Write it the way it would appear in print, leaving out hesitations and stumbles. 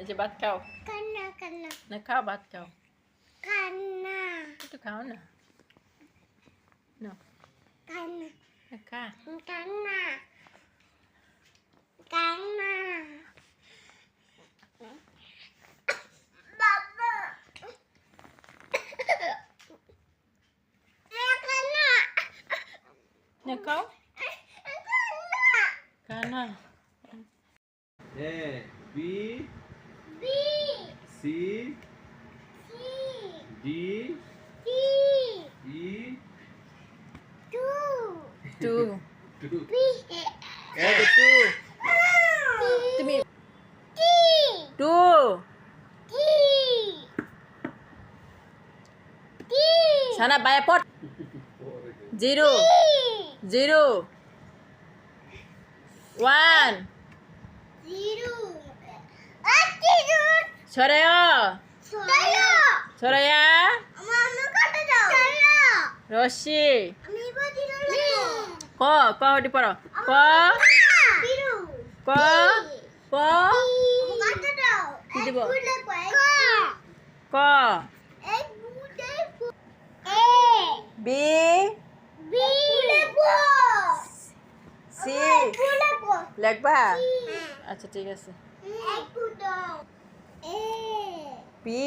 যে ভাত খাও কান্না কান্না না, খাও ভাত খাও, কান্না একটু খাও না, না কান্না খা। কান্না কান্না বাবা কান্না না খাও, খা না। A B B C C D D E 2 two 2 B two তুমি T টু T T সানা বায়া পট 0 0 1 0 সরায়া Saya সরায়া Mama kata dah Saya রশি Ami bagi dulu ক ক ওটি পড়ো ক Biru ক ক Kamu kata dah কি দিব? ক Ek bude A B B Bude C Bude লেখবা আচ্ছা ঠিক আছে Ek bude A পি